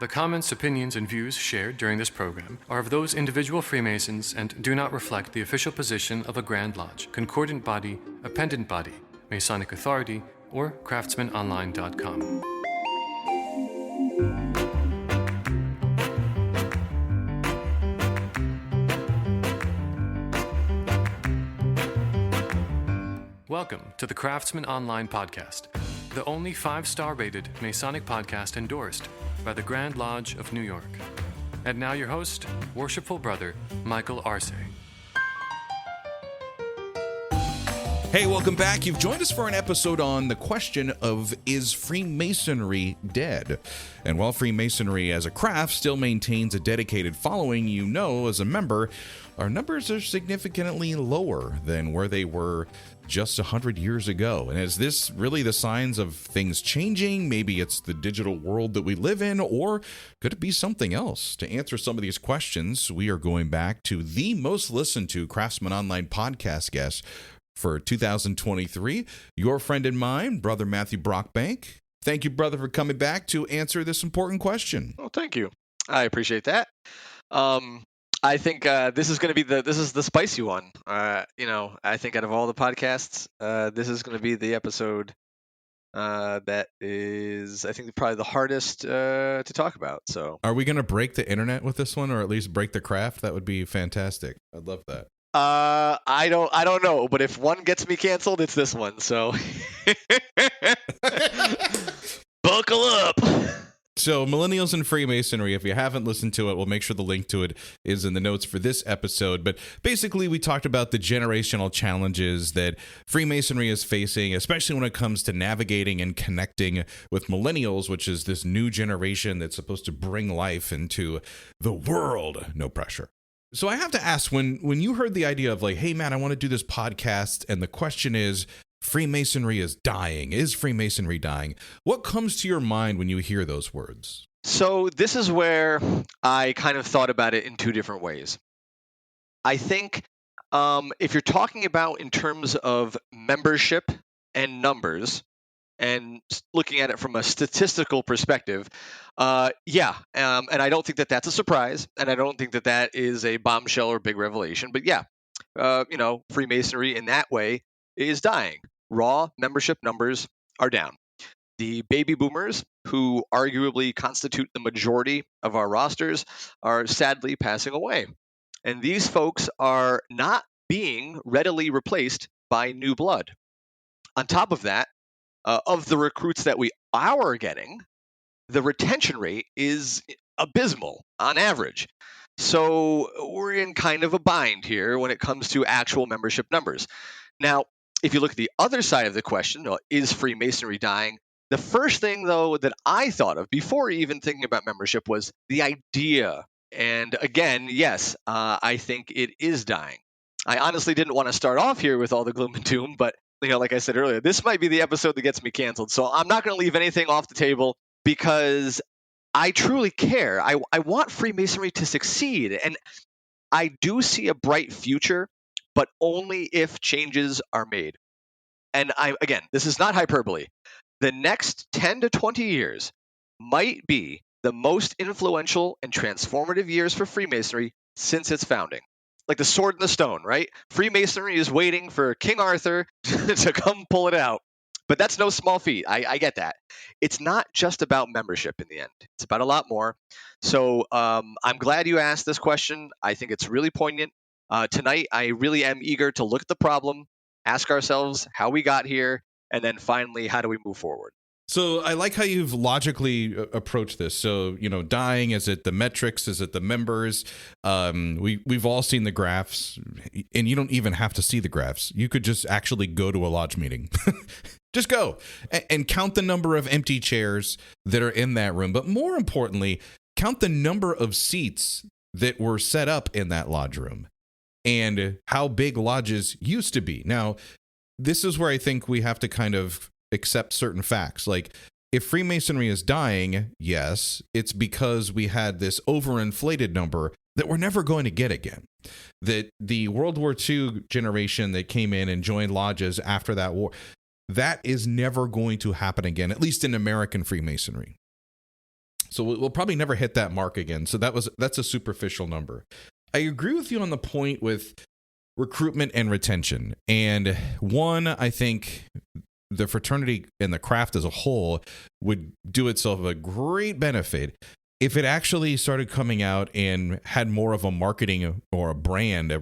The comments, opinions, and views shared during this program are of those individual Freemasons and do not reflect the official position of a Grand Lodge, concordant body, appendant body, Masonic Authority, or craftsmanonline.com. Welcome to the Craftsman Online Podcast, the only 5-star rated Masonic podcast endorsed by the Grand Lodge of New York. And now your host, Worshipful Brother, Michael Arce. Hey, welcome back. You've joined us for an episode on the question of, is Freemasonry dead? And while Freemasonry as a craft still maintains a dedicated following, you know, as a member, our numbers are significantly lower than where they were just 100 years ago. And is this really the signs of things changing? Maybe it's the digital world that we live in, or could it be something else? To answer some of these questions, we are going back to the most listened to Craftsman Online podcast guest for 2023, your friend and mine, Brother Matthew Brockbank. Thank you, brother, for coming back to answer this important question. Well, thank you. I appreciate that. I think this is going to be the spicy one. I think out of all the podcasts, this is going to be the episode that is, I think, probably the hardest to talk about. So, are we going to break the internet with this one, or at least break the craft? That would be fantastic. I'd love that. I don't know, but if one gets me canceled, it's this one. So, buckle up. So, Millennials and Freemasonry, if you haven't listened to it, we'll make sure the link to it is in the notes for this episode. But basically, we talked about the generational challenges that Freemasonry is facing, especially when it comes to navigating and connecting with Millennials, which is this new generation that's supposed to bring life into the world. No pressure. So I have to ask, when you heard the idea of like, hey, man, I want to do this podcast, and the question is, Freemasonry is dying. Is Freemasonry dying? What comes to your mind when you hear those words? So this is where I kind of thought about it in two different ways. I think if you're talking about in terms of membership and numbers, and looking at it from a statistical perspective, and I don't think that that's a surprise, and I don't think that that is a bombshell or big revelation. But Freemasonry in that way is dying. Raw membership numbers are down. The baby boomers, who arguably constitute the majority of our rosters, are sadly passing away. And these folks are not being readily replaced by new blood. On top of that, of the recruits that we are getting, the retention rate is abysmal on average. So we're in kind of a bind here when it comes to actual membership numbers. Now, if you look at the other side of the question, is Freemasonry dying? The first thing, though, that I thought of before even thinking about membership was the idea. And again, yes, I think it is dying. I honestly didn't want to start off here with all the gloom and doom, but like I said earlier, this might be the episode that gets me canceled. So I'm not going to leave anything off the table because I truly care. I want Freemasonry to succeed. And I do see a bright future, but only if changes are made. And again, this is not hyperbole. The next 10 to 20 years might be the most influential and transformative years for Freemasonry since its founding. Like the sword in the stone, right? Freemasonry is waiting for King Arthur to come pull it out. But that's no small feat. I get that. It's not just about membership in the end. It's about a lot more. So I'm glad you asked this question. I think it's really poignant. Tonight, I really am eager to look at the problem, ask ourselves how we got here, and then finally, how do we move forward? So I like how you've logically approached this. So, dying, is it the metrics? Is it the members? We've all seen the graphs, and you don't even have to see the graphs. You could just actually go to a lodge meeting. Just go and count the number of empty chairs that are in that room. But more importantly, count the number of seats that were set up in that lodge room and how big lodges used to be. Now, this is where I think we have to kind of accept certain facts. Like, if Freemasonry is dying, yes, it's because we had this overinflated number that we're never going to get again. That the World War II generation that came in and joined lodges after that war, that is never going to happen again, at least in American Freemasonry. So we'll probably never hit that mark again. So that's a superficial number. I agree with you on the point with recruitment and retention. And one, I think the fraternity and the craft as a whole would do itself a great benefit if it actually started coming out and had more of a marketing or a brand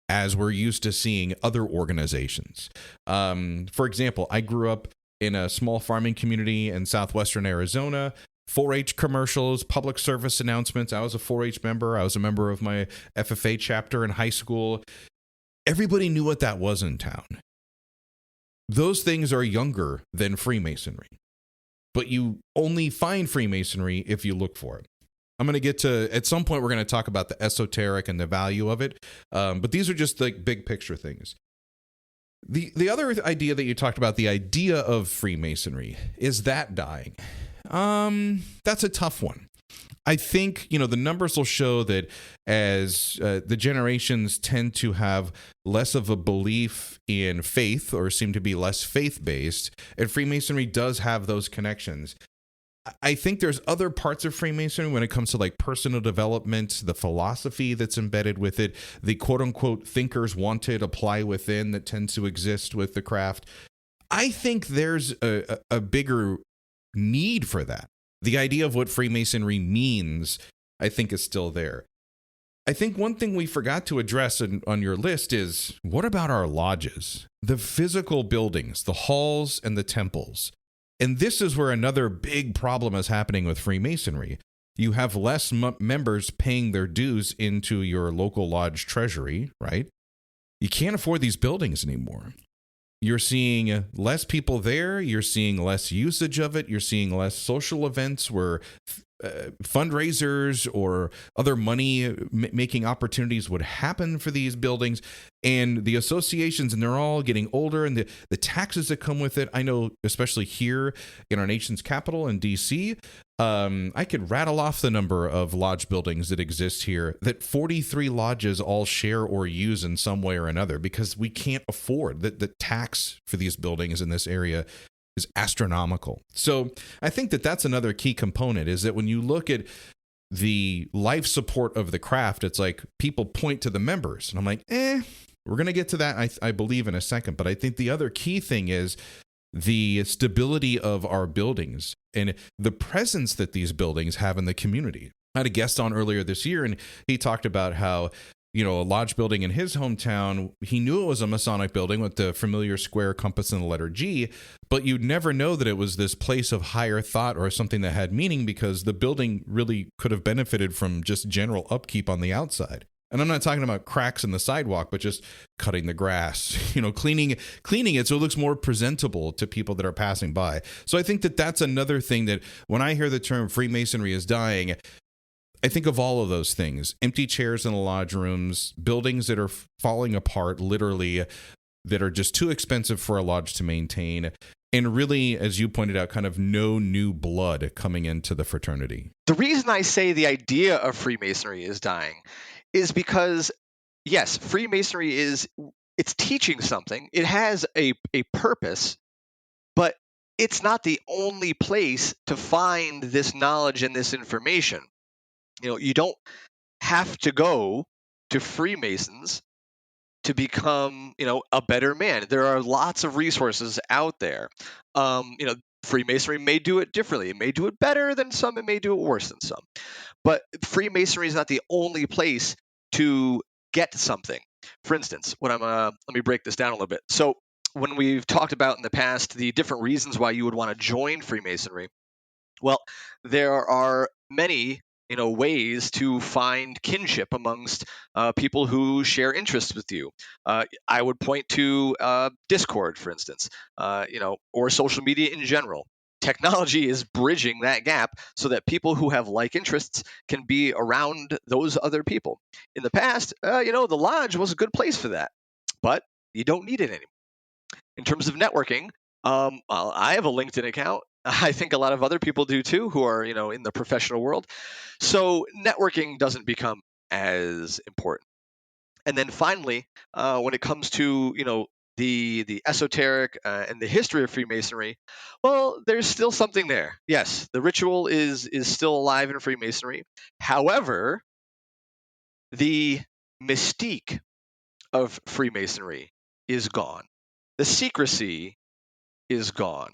as we're used to seeing other organizations. For example, I grew up in a small farming community in southwestern Arizona. 4-H commercials, public service announcements. I was a 4-H member. I was a member of my FFA chapter in high school. Everybody knew what that was in town. Those things are younger than Freemasonry, but you only find Freemasonry if you look for it. I'm going to get to, at some point, we're going to talk about the esoteric and the value of it, but these are just like big picture things. The other idea that you talked about, the idea of Freemasonry, is that dying? That's a tough one. I think, the numbers will show that as the generations tend to have less of a belief in faith or seem to be less faith-based, and Freemasonry does have those connections. I think there's other parts of Freemasonry when it comes to like personal development, the philosophy that's embedded with it, the quote-unquote thinkers wanted apply within that tends to exist with the craft. I think there's a bigger need for that. The idea of what Freemasonry means, I think, is still there. I think one thing we forgot to address on your list is, what about our lodges? The physical buildings, the halls and the temples. And this is where another big problem is happening with Freemasonry. You have less members paying their dues into your local lodge treasury, right? You can't afford these buildings anymore. You're seeing less people there. You're seeing less usage of it. You're seeing less social events where fundraisers or other money-making opportunities would happen for these buildings. And the associations, and they're all getting older, and the taxes that come with it. I know, especially here in our nation's capital in D.C., I could rattle off the number of lodge buildings that exist here that 43 lodges all share or use in some way or another, because we can't afford the tax for these buildings in this area is astronomical. So I think that's another key component, is that when you look at the life support of the craft, it's like people point to the members, and I'm like, we're going to get to that, I believe, in a second. But I think the other key thing is the stability of our buildings and the presence that these buildings have in the community. I had a guest on earlier this year, and he talked about how, a lodge building in his hometown, he knew it was a Masonic building with the familiar square compass and the letter G, but you'd never know that it was this place of higher thought or something that had meaning, because the building really could have benefited from just general upkeep on the outside. And I'm not talking about cracks in the sidewalk, but just cutting the grass, cleaning it so it looks more presentable to people that are passing by. So I think that's another thing that when I hear the term Freemasonry is dying, I think of all of those things: empty chairs in the lodge rooms, buildings that are falling apart, literally, that are just too expensive for a lodge to maintain, and really, as you pointed out, kind of no new blood coming into the fraternity. The reason I say the idea of Freemasonry is dying is because, yes, Freemasonry it's teaching something. It has a purpose, but it's not the only place to find this knowledge and this information. You don't have to go to Freemasons to become, a better man. There are lots of resources out there. Freemasonry may do it differently. It may do it better than some. It may do it worse than some. But Freemasonry is not the only place to get something. For instance, let me break this down a little bit. So when we've talked about in the past the different reasons why you would want to join Freemasonry, well, there are many ways to find kinship amongst people who share interests with you. I would point to Discord, for instance, or social media in general. Technology is bridging that gap so that people who have like interests can be around those other people. In the past, the lodge was a good place for that, but you don't need it anymore. In terms of networking, I have a LinkedIn account. I think a lot of other people do too, who are in the professional world. So networking doesn't become as important. And then finally, when it comes to the esoteric and the history of Freemasonry, well, there's still something there. Yes, the ritual is still alive in Freemasonry. However, the mystique of Freemasonry is gone. The secrecy is gone.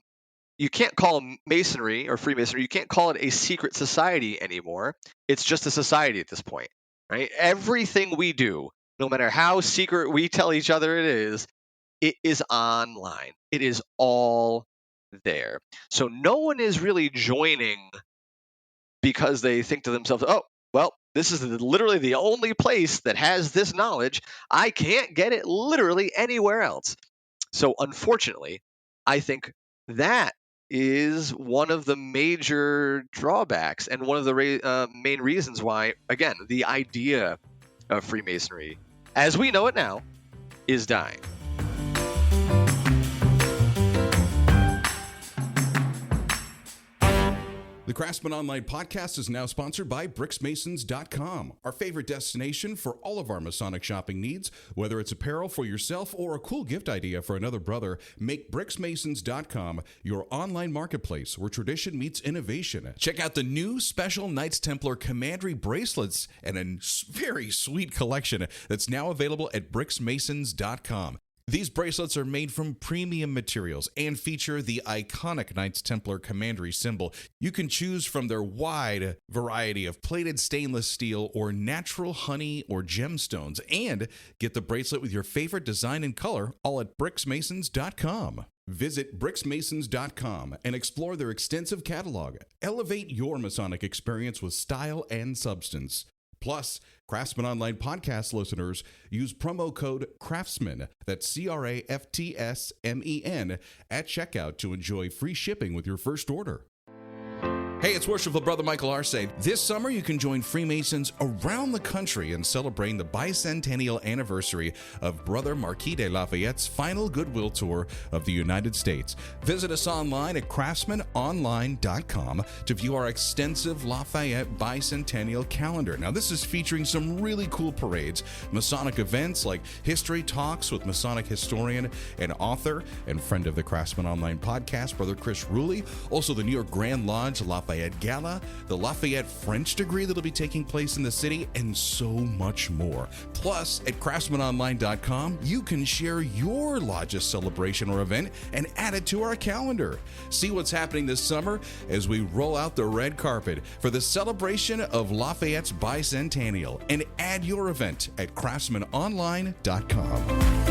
You can't call Masonry or Freemasonry, you can't call it a secret society anymore. It's just a society at this point, right? Everything we do, no matter how secret we tell each other it is online. It is all there. So no one is really joining because they think to themselves, oh, well, this is literally the only place that has this knowledge. I can't get it literally anywhere else. So unfortunately, I think that is one of the major drawbacks and one of the main reasons why, again, the idea of Freemasonry, as we know it now, is dying. The Craftsman Online podcast is now sponsored by BricksMasons.com, our favorite destination for all of our Masonic shopping needs. Whether it's apparel for yourself or a cool gift idea for another brother, make BricksMasons.com your online marketplace where tradition meets innovation. Check out the new special Knights Templar Commandery bracelets and a very sweet collection that's now available at BricksMasons.com. These bracelets are made from premium materials and feature the iconic Knights Templar Commandery symbol. You can choose from their wide variety of plated stainless steel or natural honey or gemstones, and get the bracelet with your favorite design and color, all at BricksMasons.com. Visit BricksMasons.com and explore their extensive catalog. Elevate your Masonic experience with style and substance. Plus, Craftsman Online podcast listeners use promo code CRAFTSMAN, that's CRAFTSMEN, at checkout to enjoy free shipping with your first order. Hey, it's Worshipful Brother Michael Arce. This summer, you can join Freemasons around the country in celebrating the bicentennial anniversary of Brother Marquis de Lafayette's final goodwill tour of the United States. Visit us online at craftsmanonline.com to view our extensive Lafayette bicentennial calendar. Now, this is featuring some really cool parades, Masonic events like history talks with Masonic historian and author and friend of the Craftsman Online podcast, Brother Chris Ruley, also the New York Grand Lodge Lafayette Gala, the Lafayette French degree that'll be taking place in the city, and so much more. Plus, at craftsmanonline.com, you can share your lodge's celebration or event and add it to our calendar. See what's happening this summer as we roll out the red carpet for the celebration of Lafayette's bicentennial, and add your event at craftsmanonline.com.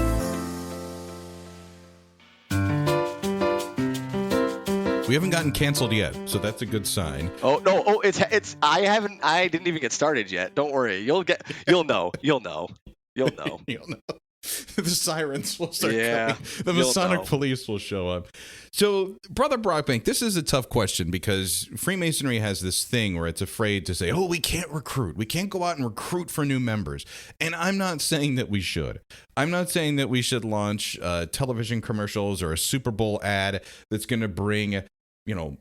We haven't gotten canceled yet, so that's a good sign. Oh no! Oh, it's. I didn't even get started yet. Don't worry. You'll know. The sirens will start coming. The you'll Masonic know. police will show up. So, Brother Brockbank, this is a tough question because Freemasonry has this thing where it's afraid to say, oh, we can't recruit. We can't go out and recruit for new members. And I'm not saying that we should. I'm not saying that we should launch television commercials or a Super Bowl ad that's going to bring, 1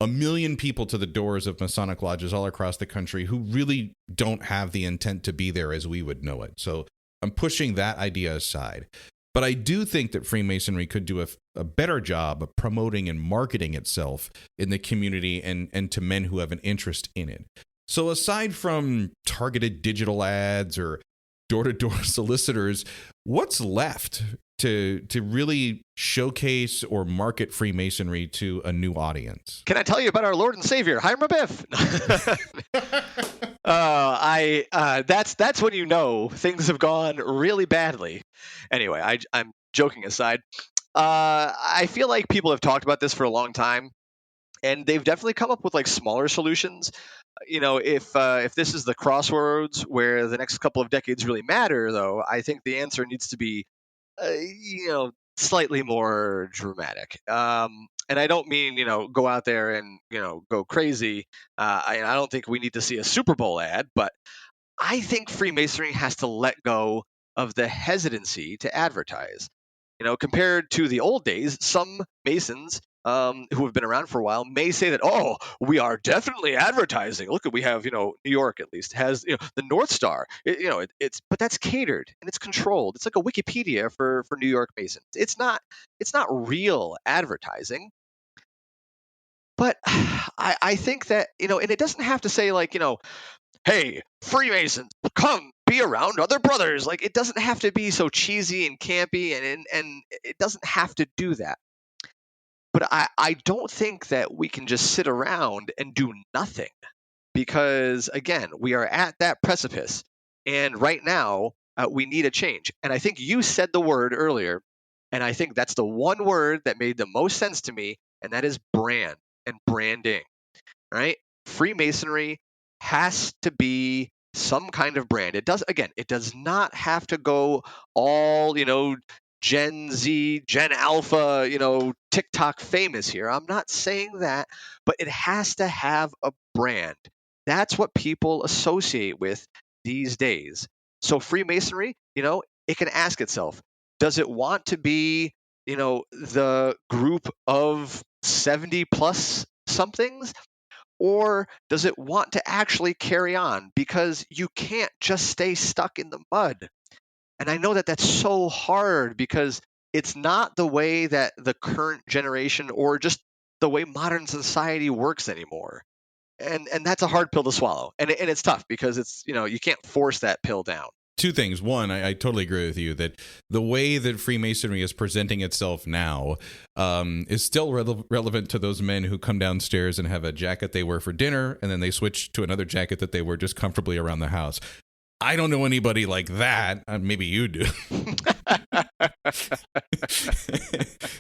million people to the doors of Masonic lodges all across the country who really don't have the intent to be there as we would know it. So I'm pushing that idea aside. But I do think that Freemasonry could do a better job of promoting and marketing itself in the community and to men who have an interest in it. So aside from targeted digital ads or door-to-door solicitors, what's left to really showcase or market Freemasonry to a new audience? Can I tell you about our Lord and Savior, Hiram Abiff? That's when you know things have gone really badly. Anyway, I'm joking aside. I feel like people have talked about this for a long time, and they've definitely come up with like smaller solutions. If this is the crossroads where the next couple of decades really matter, though, I think the answer needs to be slightly more dramatic. And I don't mean, go out there and, go crazy. I don't think we need to see a Super Bowl ad, but I think Freemasonry has to let go of the hesitancy to advertise. Compared to the old days, some Masons who have been around for a while may say that, oh, we are definitely advertising. Look, we have, New York at least has, the North Star. But that's catered and it's controlled. It's like a Wikipedia for New York Masons. It's not real advertising. But I think that, and it doesn't have to say like, hey, Freemasons, come be around other brothers. Like, it doesn't have to be so cheesy and campy, and it doesn't have to do that. But I don't think that we can just sit around and do nothing, because again, we are at that precipice, and right now we need a change. And I think you said the word earlier, and I think that's the one word that made the most sense to me, and that is brand and branding. Right? Freemasonry has to be some kind of brand. It does not have to go all, Gen Z, Gen Alpha, TikTok famous here. I'm not saying that, but it has to have a brand. That's what people associate with these days. So Freemasonry, it can ask itself, does it want to be, the group of 70 plus somethings? Or does it want to actually carry on? Because you can't just stay stuck in the mud. And I know that that's so hard, because it's not the way that the current generation or just the way modern society works anymore. And that's a hard pill to swallow. And it's tough, because it's, you can't force that pill down. Two things. One, I totally agree with you that the way that Freemasonry is presenting itself now is still relevant to those men who come downstairs and have a jacket they wear for dinner, and then they switch to another jacket that they wear just comfortably around the house. I don't know anybody like that. Maybe you do.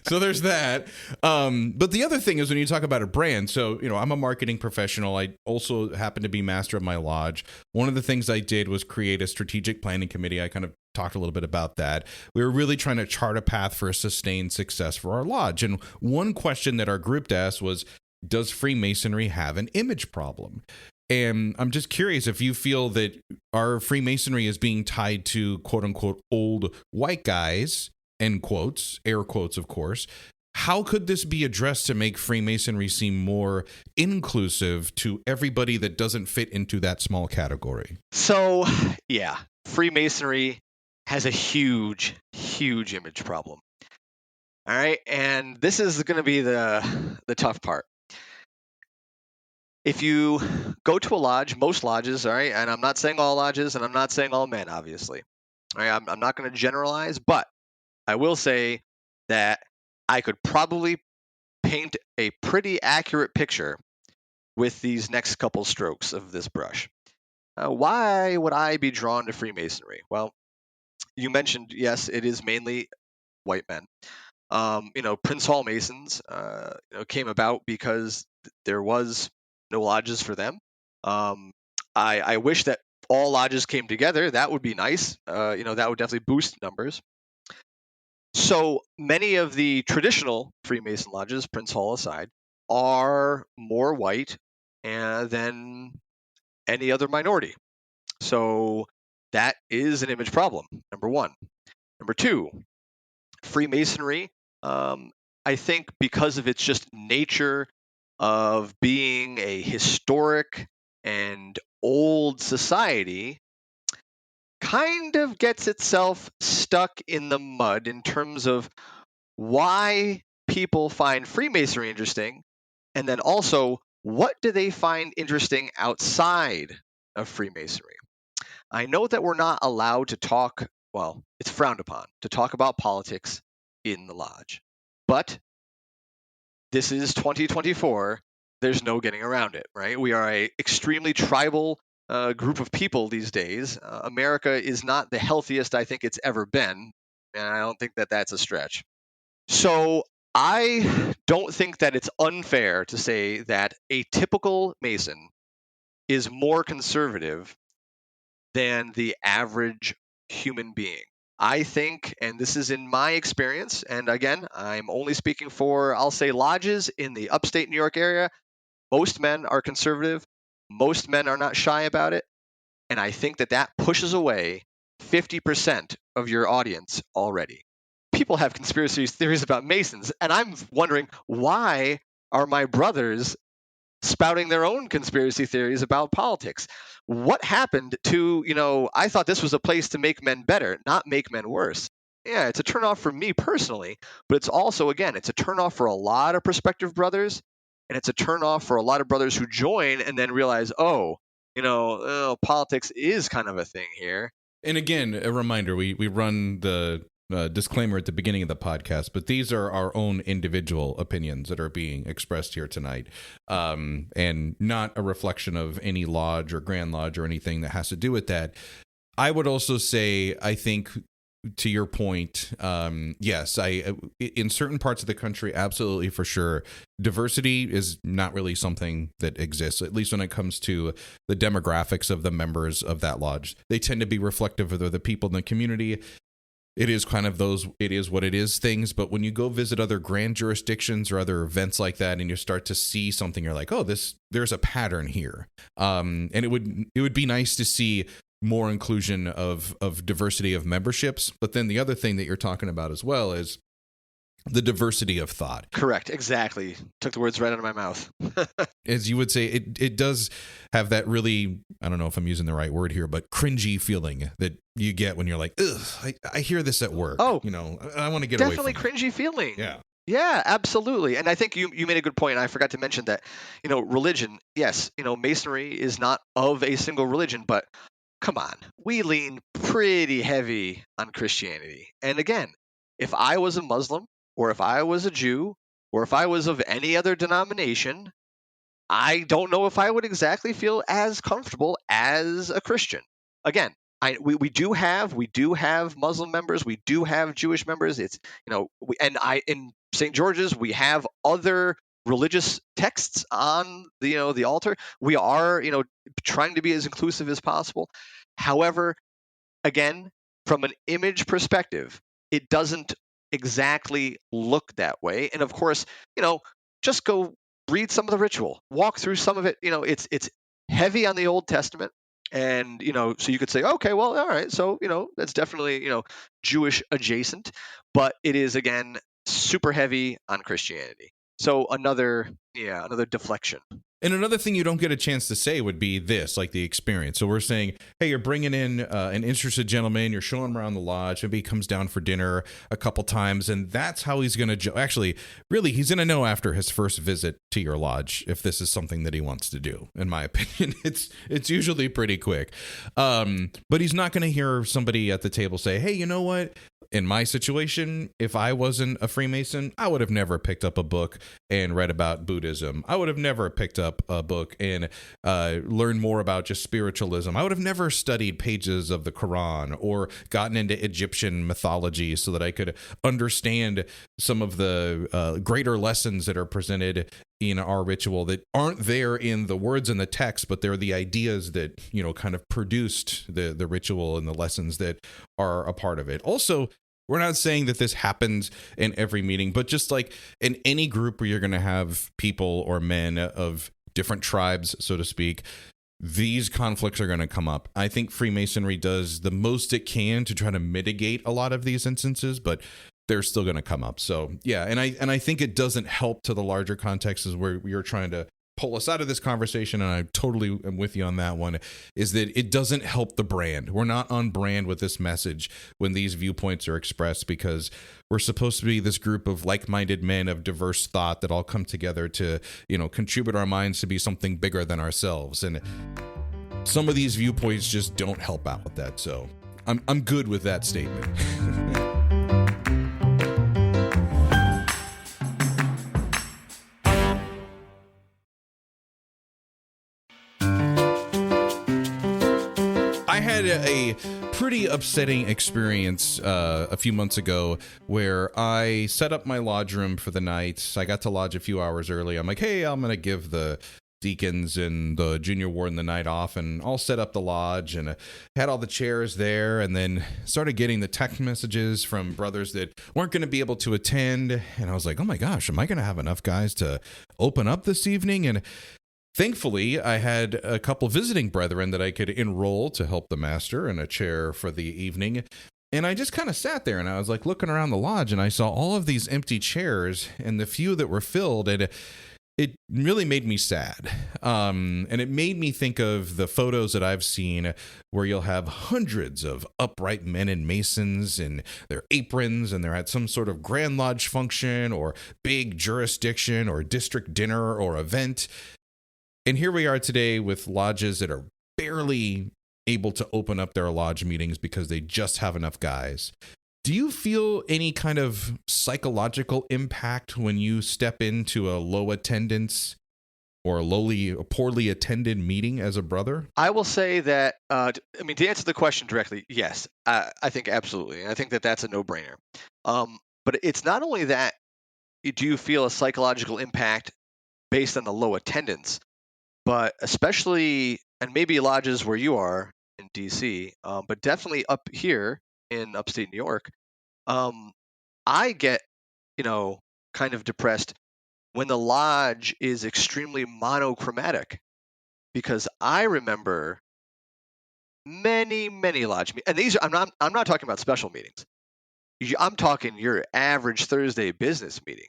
So there's that. But the other thing is, when you talk about a brand, so, I'm a marketing professional. I also happen to be master of my lodge. One of the things I did was create a strategic planning committee. I kind of talked a little bit about that. We were really trying to chart a path for a sustained success for our lodge. And one question that our group asked was, does Freemasonry have an image problem? And I'm just curious if you feel that our Freemasonry is being tied to quote unquote old white guys, end quotes, air quotes, of course. How could this be addressed to make Freemasonry seem more inclusive to everybody that doesn't fit into that small category? So, yeah, Freemasonry has a huge, huge image problem. All right. And this is going to be the tough part. If you go to a lodge, most lodges, all right, and I'm not saying all lodges, and I'm not saying all men, obviously. All right, I'm not going to generalize, but I will say that I could probably paint a pretty accurate picture with these next couple strokes of this brush. Why would I be drawn to Freemasonry? Well, you mentioned, yes, it is mainly white men. Prince Hall Masons, came about because there was no lodges for them. I wish that all lodges came together. That would be nice. That would definitely boost numbers. So many of the traditional Freemason lodges, Prince Hall aside, are more white than any other minority. So that is an image problem, number one. Number two, Freemasonry, I think because of its just nature of being a historic and old society, kind of gets itself stuck in the mud in terms of why people find Freemasonry interesting, and then also, what do they find interesting outside of Freemasonry? I know that we're not allowed to talk, well, it's frowned upon to talk about politics in the lodge. But this is 2024. There's no getting around it, right? We are a extremely tribal group of people these days. America is not the healthiest I think it's ever been, and I don't think that that's a stretch. So I don't think that it's unfair to say that a typical Mason is more conservative than the average human being. I think, and this is in my experience, and again, I'm only speaking for, I'll say, lodges in the upstate New York area. Most men are conservative. Most men are not shy about it. And I think that pushes away 50% of your audience already. people have conspiracy theories about Masons, and I'm wondering, why are my brothers spouting their own conspiracy theories about politics? What happened to, I thought this was a place to make men better, not make men worse. Yeah, it's a turnoff for me personally, but it's also, again, it's a turnoff for a lot of prospective brothers, and it's a turnoff for a lot of brothers who join and then realize, politics is kind of a thing here. And again, a reminder, we run the disclaimer at the beginning of the podcast, but these are our own individual opinions that are being expressed here tonight, and not a reflection of any lodge or Grand Lodge or anything that has to do with that. I would also say, I think, to your point, yes, in certain parts of the country, absolutely, for sure, diversity is not really something that exists, at least when it comes to the demographics of the members of that lodge. They tend to be reflective of the people in the community. It is kind of those, it is what it is things. But when you go visit other grand jurisdictions or other events like that, and you start to see something, you're like, oh, there's a pattern here. And it would be nice to see more inclusion of diversity of memberships. But then the other thing that you're talking about as well is the diversity of thought. Correct. Exactly. Took the words right out of my mouth. As you would say, it does have that really, I don't know if I'm using the right word here, but cringy feeling that you get when you're like, ugh, I hear this at work. Oh, I want to get away from it. Definitely cringy feeling. Yeah. Yeah, absolutely. And I think you made a good point. I forgot to mention that, religion, yes, Masonry is not of a single religion, but come on, we lean pretty heavy on Christianity. And again, if I was a Muslim, or if I was a Jew, or if I was of any other denomination, I don't know if I would exactly feel as comfortable as a Christian. Again, we do have Muslim members, we do have Jewish members. It's in St. George's we have other religious texts on the altar. We are trying to be as inclusive as possible. However, again, from an image perspective, it doesn't exactly look that way. And of course, just go read some of the ritual, walk through some of it. It's heavy on the Old Testament. And, so you could say, okay, well, all right. So, that's definitely, Jewish adjacent, but it is, again, super heavy on Christianity. So another deflection. And another thing you don't get a chance to say would be this, like the experience. So we're saying, hey, you're bringing in an interested gentleman, you're showing him around the lodge, maybe he comes down for dinner a couple times, and that's how he's going to actually, really, he's going to know after his first visit to your lodge if this is something that he wants to do. In my opinion, it's usually pretty quick. But he's not going to hear somebody at the table say, hey, you know what? In my situation, if I wasn't a Freemason, I would have never picked up a book and read about Buddhism. I would have never picked up a book and learned more about just spiritualism. I would have never studied pages of the Quran or gotten into Egyptian mythology so that I could understand some of the greater lessons that are presented in our ritual that aren't there in the words in the text, but they're the ideas that, kind of produced the ritual and the lessons that are a part of it. Also, we're not saying that this happens in every meeting, but just like in any group where you're going to have people or men of different tribes, so to speak, these conflicts are going to come up. I think Freemasonry does the most it can to try to mitigate a lot of these instances, but they're still going to come up. So yeah, and I think it doesn't help to the larger context is where you're trying to pull us out of this conversation, and I totally am with you on that one, is that it doesn't help the brand. We're not on brand with this message when these viewpoints are expressed, because we're supposed to be this group of like-minded men of diverse thought that all come together to, contribute our minds to be something bigger than ourselves. And some of these viewpoints just don't help out with that. So I'm good with that statement. I had a pretty upsetting experience a few months ago where I set up my lodge room for the night. I got to lodge a few hours early. I'm like, hey, I'm going to give the deacons and the junior warden the night off, and I'll set up the lodge, and had all the chairs there, and then started getting the text messages from brothers that weren't going to be able to attend. And I was like, oh my gosh, am I going to have enough guys to open up this evening? And thankfully, I had a couple visiting brethren that I could enroll to help the master and a chair for the evening. And I just kind of sat there and I was like looking around the lodge and I saw all of these empty chairs and the few that were filled. And it really made me sad. And it made me think of the photos that I've seen where you'll have hundreds of upright men and masons in their aprons and they're at some sort of Grand Lodge function or big jurisdiction or district dinner or event. And here we are today with lodges that are barely able to open up their lodge meetings because they just have enough guys. Do you feel any kind of psychological impact when you step into a low attendance or a poorly attended meeting as a brother? I will say that, to answer the question directly, yes, I think absolutely. I think that that's a no-brainer. But it's not only that, do you feel a psychological impact based on the low attendance, but especially, and maybe lodges where you are in DC, but definitely up here in upstate New York, I get, kind of depressed when the lodge is extremely monochromatic because I remember many, many and these I'm not talking about special meetings. I'm talking your average Thursday business meeting.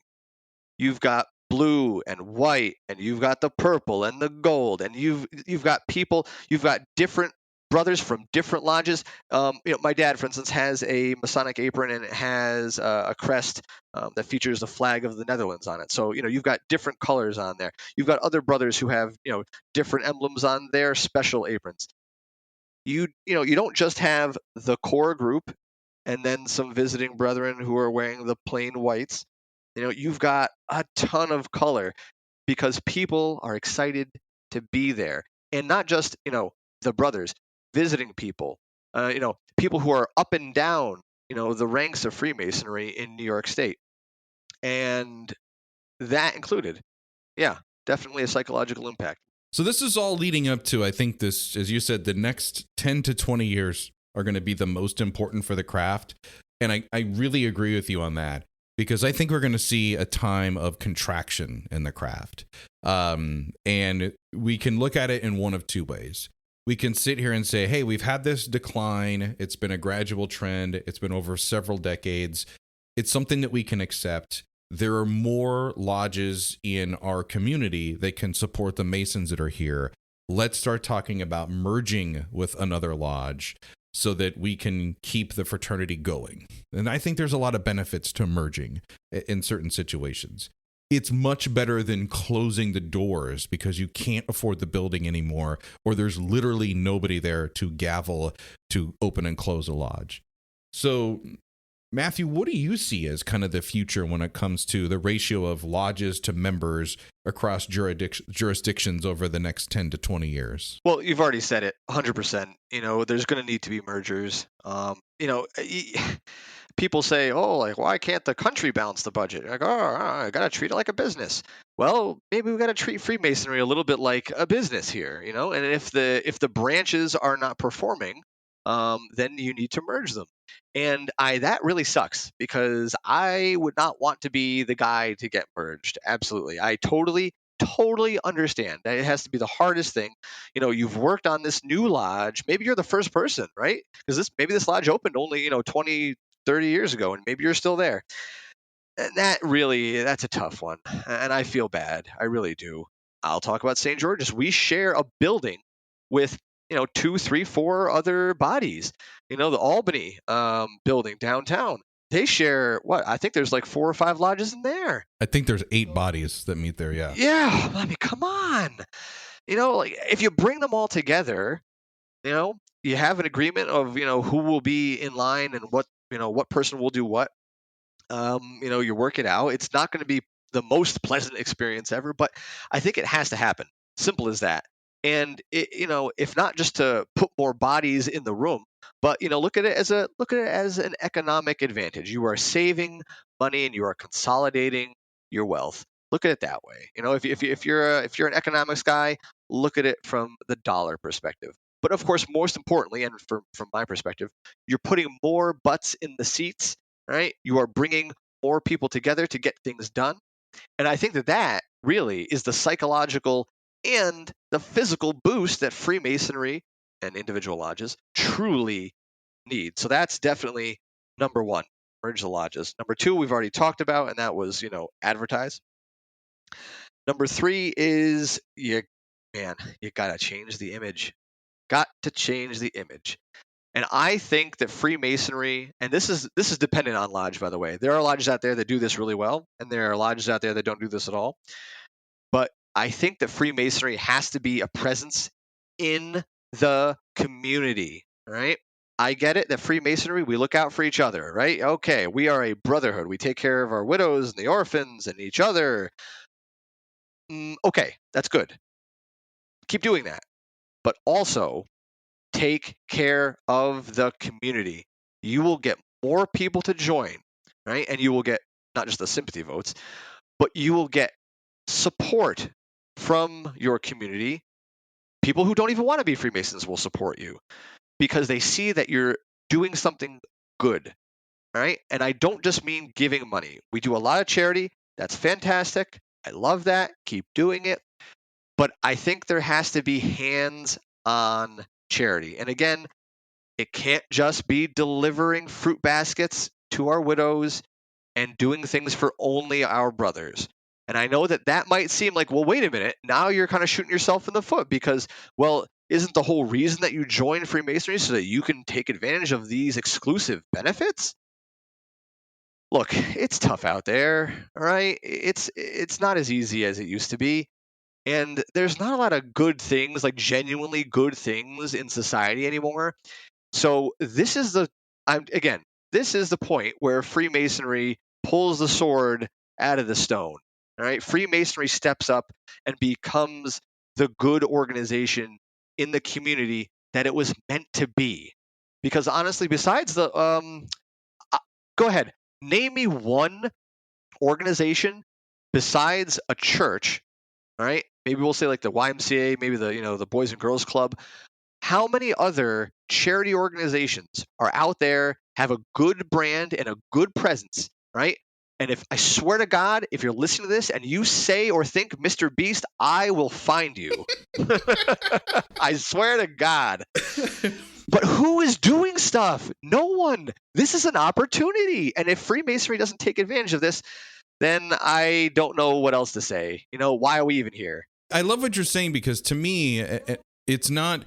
You've got blue and white, and you've got the purple and the gold, and you've got people, you've got different brothers from different lodges. My dad, for instance, has a Masonic apron, and it has a crest that features the flag of the Netherlands on it. So you've got different colors on there. You've got other brothers who have different emblems on their special aprons. You don't just have the core group and then some visiting brethren who are wearing the plain whites. You've got a ton of color because people are excited to be there, and not just the brothers, visiting people, people who are up and down the ranks of Freemasonry in New York State, and that included, yeah, definitely a psychological impact. So this is all leading up to, I think this, as you said, the next 10 to 20 years are going to be the most important for the craft. And I really agree with you on that because I think we're going to see a time of contraction in the craft. And we can look at it in one of two ways. We can sit here and say, hey, we've had this decline. It's been a gradual trend. It's been over several decades. It's something that we can accept. There are more lodges in our community that can support the Masons that are here. Let's start talking about merging with another lodge so that we can keep the fraternity going. And I think there's a lot of benefits to merging in certain situations. It's much better than closing the doors because you can't afford the building anymore, or there's literally nobody there to gavel to open and close a lodge. So Matthew, what do you see as kind of the future when it comes to the ratio of lodges to members across jurisdictions over the next 10 to 20 years? Well, you've already said it, 100%. There's going to need to be mergers. People say, oh, like, why can't the country balance the budget? Like, I got to treat it like a business. Well, maybe we got to treat Freemasonry a little bit like a business here, and if the branches are not performing, then you need to merge them. And that really sucks because I would not want to be the guy to get merged. Absolutely. I totally understand that it has to be the hardest thing. You've worked on this new lodge. Maybe you're the first person, right? Because maybe this lodge opened only, 20, 30 years ago, and maybe you're still there. And that's a tough one. And I feel bad. I really do. I'll talk about St. George's. We share a building with 2, 3, 4 other bodies. The Albany building downtown, they share what? I think there's like 4 or 5 lodges in there. I think there's 8 bodies that meet there. Yeah, I mean, come on. Like if you bring them all together, you have an agreement of who will be in line and what person will do what. You work it out. It's not going to be the most pleasant experience ever, but I think it has to happen. Simple as that. And if not just to put more bodies in the room, but look at it as an economic advantage. You are saving money and you are consolidating your wealth. Look at it that way. If you're an economics guy, look at it from the dollar perspective. But of course, most importantly, and from my perspective, you're putting more butts in the seats, right? You are bringing more people together to get things done. And I think that really is the psychological and the physical boost that Freemasonry and individual lodges truly need. So that's definitely number one, merge the lodges. Number two, we've already talked about, and that was, advertise. Number three is you gotta change the image. Got to change the image. And I think that Freemasonry, and this is dependent on lodge, by the way. There are lodges out there that do this really well, and there are lodges out there that don't do this at all. But I think that Freemasonry has to be a presence in the community, right? I get it that Freemasonry, we look out for each other, right? Okay, we are a brotherhood. We take care of our widows and the orphans and each other. Okay, that's good. Keep doing that. But also, take care of the community. You will get more people to join, right? And you will get not just the sympathy votes, but you will get support from your community. People who don't even want to be Freemasons will support you because they see that you're doing something good, right? And I don't just mean giving money. We do a lot of charity. That's fantastic. I love that. Keep doing it. But I think there has to be hands-on charity. And again, it can't just be delivering fruit baskets to our widows and doing things for only our brothers. And I know that might seem like, well, wait a minute. Now you're kind of shooting yourself in the foot because, well, isn't the whole reason that you join Freemasonry so that you can take advantage of these exclusive benefits? Look, it's tough out there, all right? It's not as easy as it used to be. And there's not a lot of good things, like genuinely good things in society anymore. So this is the point where Freemasonry pulls the sword out of the stone. All right, Freemasonry steps up and becomes the good organization in the community that it was meant to be. Because honestly, besides the go ahead, name me one organization besides a church. All right, maybe we'll say like the YMCA, maybe the Boys and Girls Club. How many other charity organizations are out there, have a good brand and a good presence, right? And if I swear to God, if you're listening to this and you say or think Mr. Beast, I will find you. I swear to God. But who is doing stuff? No one. This is an opportunity. And if Freemasonry doesn't take advantage of this, then I don't know what else to say. Why are we even here? I love what you're saying because to me, it's not.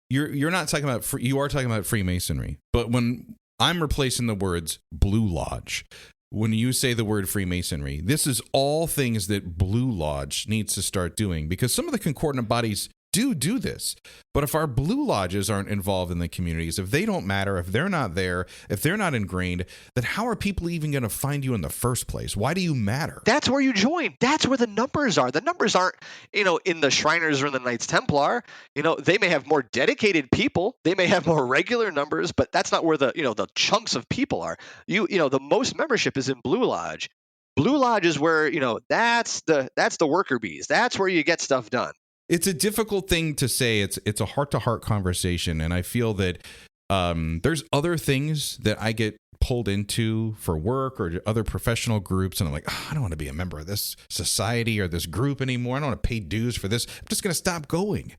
You're not talking about you are talking about Freemasonry, but when I'm replacing the words Blue Lodge, when you say the word Freemasonry, this is all things that Blue Lodge needs to start doing because some of the concordant bodies do this. But if our Blue Lodges aren't involved in the communities, if they don't matter, if they're not there, if they're not ingrained, then how are people even going to find you in the first place? Why do you matter? That's where you join. That's where the numbers are. The numbers aren't, in the Shriners or in the Knights Templar. They may have more dedicated people. They may have more regular numbers, but that's not where the chunks of people are. The most membership is in Blue Lodge. Blue Lodge is where, that's the worker bees. That's where you get stuff done. It's a difficult thing to say. It's a heart-to-heart conversation, and I feel that there's other things that I get pulled into for work or other professional groups, and I'm like, I don't want to be a member of this society or this group anymore. I don't want to pay dues for this. I'm just going to stop going.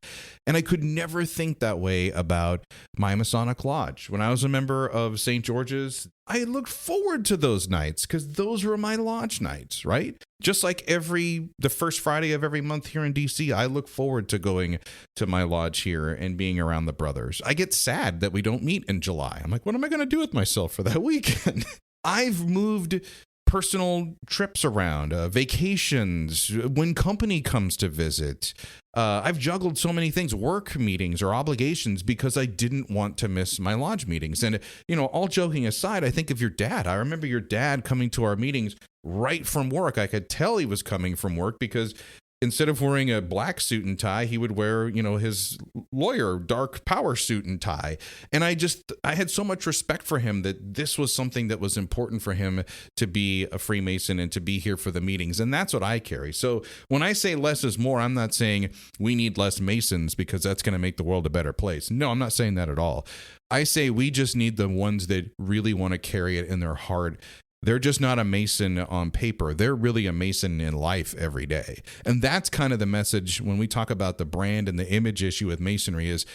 And I could never think that way about my Masonic Lodge. When I was a member of St. George's, I looked forward to those nights because those were my lodge nights, right? Just like the first Friday of every month here in DC, I look forward to going to my lodge here and being around the brothers. I get sad that we don't meet in July. I'm like, what am I going to do with myself for that weekend? I've moved personal trips around, vacations, when company comes to visit. I've juggled so many things, work meetings or obligations, because I didn't want to miss my lodge meetings. And, all joking aside, I think of your dad. I remember your dad coming to our meetings right from work. I could tell he was coming from work because instead of wearing a black suit and tie, he would wear, his lawyer dark power suit and tie. And I had so much respect for him that this was something that was important for him to be a Freemason and to be here for the meetings. And that's what I carry. So when I say less is more, I'm not saying we need less Masons because that's going to make the world a better place. No, I'm not saying that at all. I say we just need the ones that really want to carry it in their heart. They're just not a Mason on paper. They're really a Mason in life every day. And that's kind of the message when we talk about the brand and the image issue with Masonry is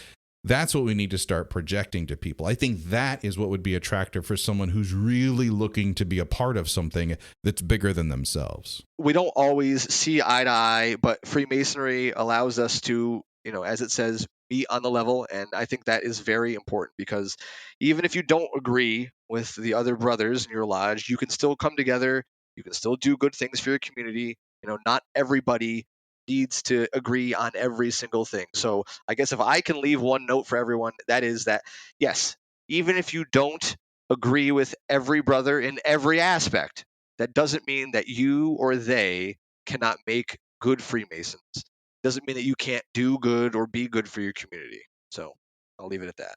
That's what we need to start projecting to people. I think that is what would be attractive for someone who's really looking to be a part of something that's bigger than themselves. We don't always see eye to eye, but Freemasonry allows us to, as it says, be on the level. And I think that is very important, because even if you don't agree with the other brothers in your lodge, you can still come together. You can still do good things for your community. Not everybody needs to agree on every single thing. So I guess if I can leave one note for everyone, that is that, yes, even if you don't agree with every brother in every aspect, that doesn't mean that you or they cannot make good Freemasons. Doesn't mean that you can't do good or be good for your community. So I'll leave it at that.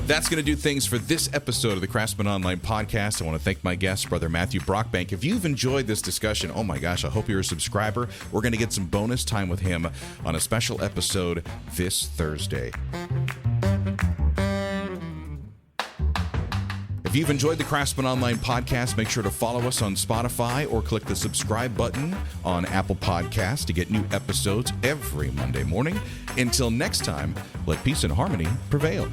That's going to do things for this episode of the Craftsman Online podcast. I want to thank my guest, Brother Matthew Brockbank. If you've enjoyed this discussion, oh my gosh, I hope you're a subscriber. We're going to get some bonus time with him on a special episode this Thursday. If you've enjoyed the Craftsman Online podcast, make sure to follow us on Spotify or click the subscribe button on Apple Podcasts to get new episodes every Monday morning. Until next time, let peace and harmony prevail.